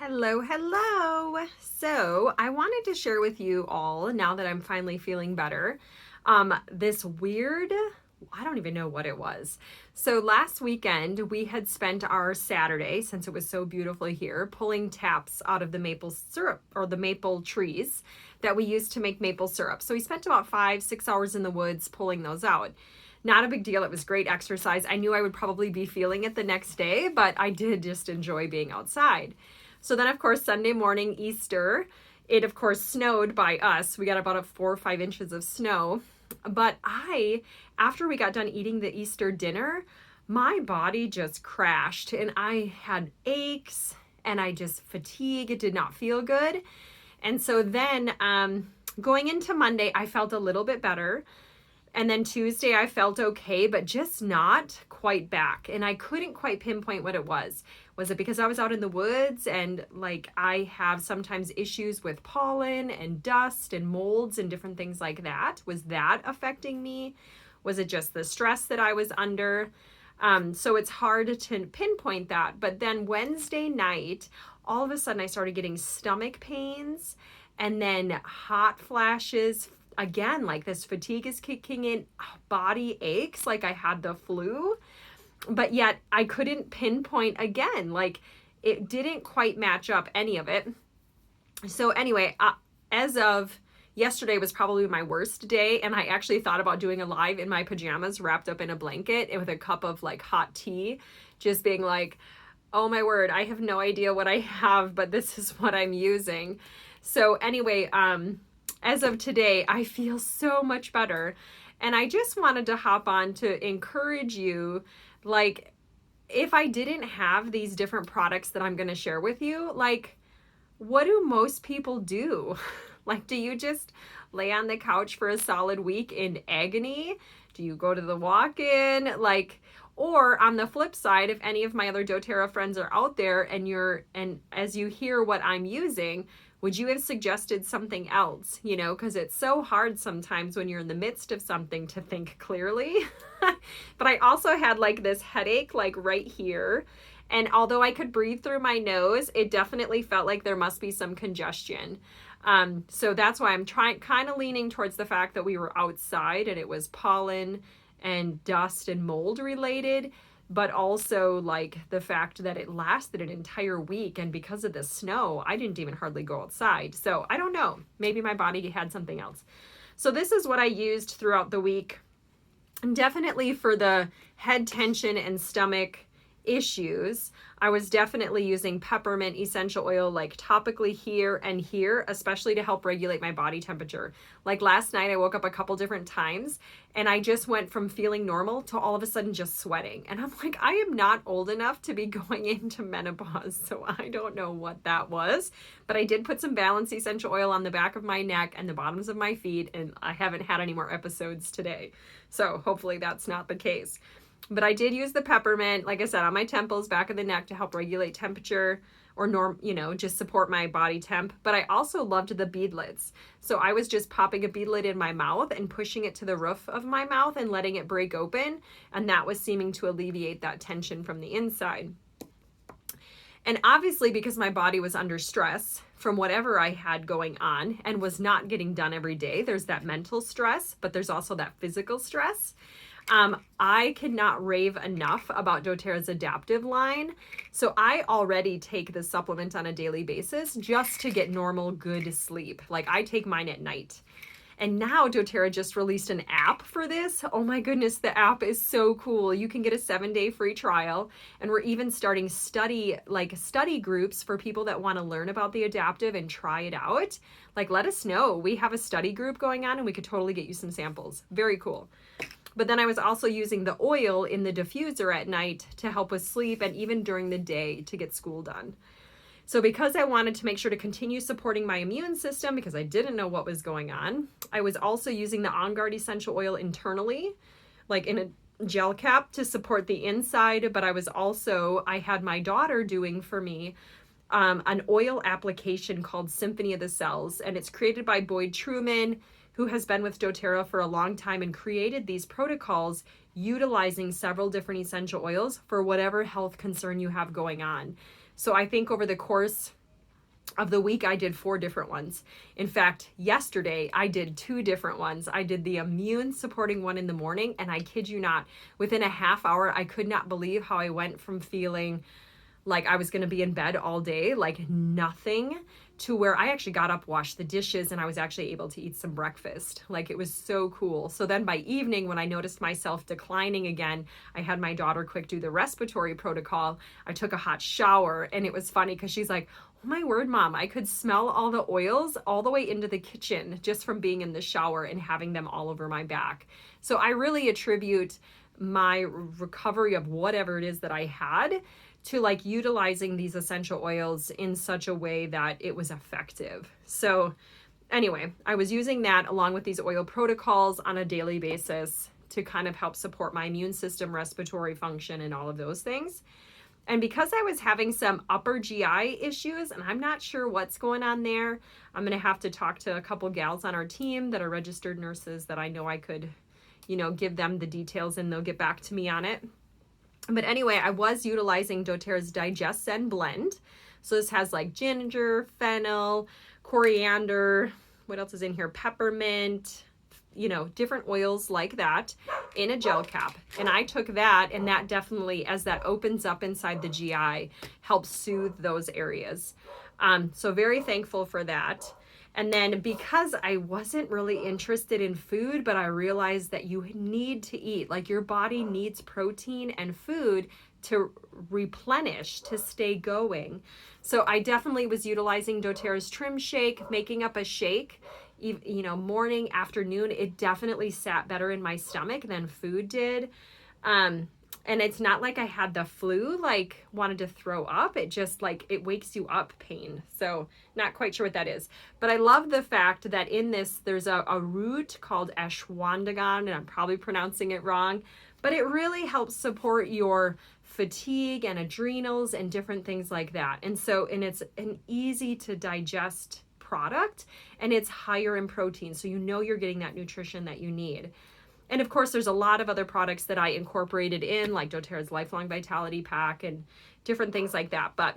Hello, hello. So, I wanted to share with you all, now that I'm finally feeling better, this weird, I don't even know what it was. So, last weekend, we had spent our Saturday, since it was so beautiful here, pulling taps out of the maple syrup or the maple trees that we used to make maple syrup. So, we spent about 5, 6 hours in the woods pulling those out. Not a big deal. It was great exercise. I knew I would probably be feeling it the next day, but I did just enjoy being outside. So then, of course, Sunday morning, Easter, it of course snowed by us. We got about 4 or 5 inches of snow. But after we got done eating the Easter dinner, my body just crashed and I had aches and I just fatigue. It did not feel good. And so then going into Monday, I felt a little bit better. And then Tuesday, I felt okay, but just not quite back. And I couldn't quite pinpoint what it was. Was it because I was out in the woods and like I have sometimes issues with pollen and dust and molds and different things like that? Was that affecting me? Was it just the stress that I was under? So it's hard to pinpoint that. But then Wednesday night, all of a sudden I started getting stomach pains and then hot flashes. Again, like this fatigue is kicking in, body aches like I had the flu, but yet I couldn't pinpoint again. Like it didn't quite match up any of it. So anyway, as of yesterday was probably my worst day, and I actually thought about doing a live in my pajamas wrapped up in a blanket and with a cup of like hot tea, just being like, oh my word, I have no idea what I have, but this is what I'm using. So anyway, as of today, I feel so much better. And I just wanted to hop on to encourage you, like, if I didn't have these different products that I'm going to share with you, like, what do most people do? Like, do you just lay on the couch for a solid week in agony? Do you go to the walk-in? Like, or on the flip side, if any of my other doTERRA friends are out there and as you hear what I'm using, would you have suggested something else? You know, because it's so hard sometimes when you're in the midst of something to think clearly. But I also had like this headache like right here. And although I could breathe through my nose, it definitely felt like there must be some congestion. So that's why I'm kind of leaning towards the fact that we were outside and it was pollen and dust and mold related, but also like the fact that it lasted an entire week. And because of the snow, I didn't even hardly go outside. So I don't know, maybe my body had something else. So this is what I used throughout the week. And definitely for the head tension and stomach issues, I was definitely using peppermint essential oil like topically here and here, especially to help regulate my body temperature. Like last night, I woke up a couple different times and I just went from feeling normal to all of a sudden just sweating. And I'm like, I am not old enough to be going into menopause, so I don't know what that was. But I did put some Balance essential oil on the back of my neck and the bottoms of my feet, and I haven't had any more episodes today. So hopefully that's not the case. But I did use the peppermint, like I said, on my temples, back of the neck to help regulate temperature or just support my body temp. But I also loved the beadlets. So I was just popping a beadlet in my mouth and pushing it to the roof of my mouth and letting it break open. And that was seeming to alleviate that tension from the inside. And obviously, because my body was under stress from whatever I had going on and was not getting done every day, there's that mental stress, but there's also that physical stress. I cannot rave enough about doTERRA's Adaptive line. So I already take the supplement on a daily basis just to get normal, good sleep. Like I take mine at night. And now doTERRA just released an app for this. Oh my goodness, the app is so cool. You can get a 7-day free trial. And we're even starting study groups for people that want to learn about the Adaptive and try it out. Like let us know. We have a study group going on and we could totally get you some samples. Very cool. But then I was also using the oil in the diffuser at night to help with sleep and even during the day to get school done. So because I wanted to make sure to continue supporting my immune system because I didn't know what was going on, I was also using the On Guard essential oil internally, like in a gel cap to support the inside. But I had my daughter doing for me an oil application called Symphony of the Cells, and it's created by Boyd Truman, who has been with doTERRA for a long time and created these protocols utilizing several different essential oils for whatever health concern you have going on. So I think over the course of the week, I did 4 different ones. In fact, yesterday I did 2 different ones. I did the immune supporting one in the morning, and I kid you not, within a half hour, I could not believe how I went from feeling like I was going to be in bed all day, like nothing, to where I actually got up, washed the dishes, and I was actually able to eat some breakfast. Like, it was so cool. So then by evening, when I noticed myself declining again, I had my daughter quick do the respiratory protocol. I took a hot shower, and it was funny because she's like, oh my word, Mom, I could smell all the oils all the way into the kitchen just from being in the shower and having them all over my back. So I really attribute my recovery of whatever it is that I had to like utilizing these essential oils in such a way that it was effective. So anyway, I was using that along with these oil protocols on a daily basis to kind of help support my immune system, respiratory function, and all of those things. And because I was having some upper GI issues, and I'm not sure what's going on there, I'm going to have to talk to a couple gals on our team that are registered nurses that I know I could, give them the details and they'll get back to me on it. But anyway, I was utilizing doTERRA's DigestZen blend. So this has like ginger, fennel, coriander, what else is in here? Peppermint, different oils like that in a gel cap. And I took that, and that definitely, as that opens up inside the GI, helps soothe those areas. So very thankful for that. And then because I wasn't really interested in food, but I realized that you need to eat, like your body needs protein and food to replenish, to stay going. So I definitely was utilizing doTERRA's Trim Shake, making up a shake, morning, afternoon. It definitely sat better in my stomach than food did. And it's not like I had the flu, like wanted to throw up. It just like, it wakes you up pain. So not quite sure what that is. But I love the fact that in this, there's a root called ashwagandha, and I'm probably pronouncing it wrong, but it really helps support your fatigue and adrenals and different things like that. And it's an easy to digest product, and it's higher in protein. So you're getting that nutrition that you need. And of course, there's a lot of other products that I incorporated in, like doTERRA's Lifelong Vitality Pack and different things like that. But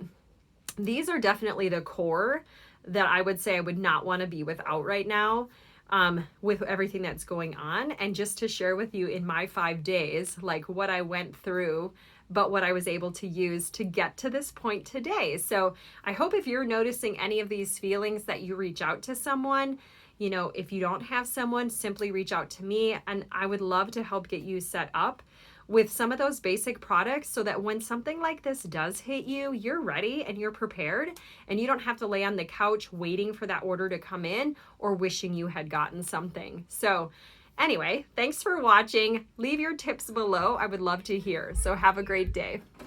these are definitely the core that I would say I would not want to be without right now, with everything that's going on. And just to share with you in my 5 days, like what I went through, but what I was able to use to get to this point today. So I hope if you're noticing any of these feelings that you reach out to someone. If you don't have someone, simply reach out to me, and I would love to help get you set up with some of those basic products so that when something like this does hit you, you're ready and you're prepared, and you don't have to lay on the couch waiting for that order to come in or wishing you had gotten something. So anyway, thanks for watching. Leave your tips below. I would love to hear. So have a great day.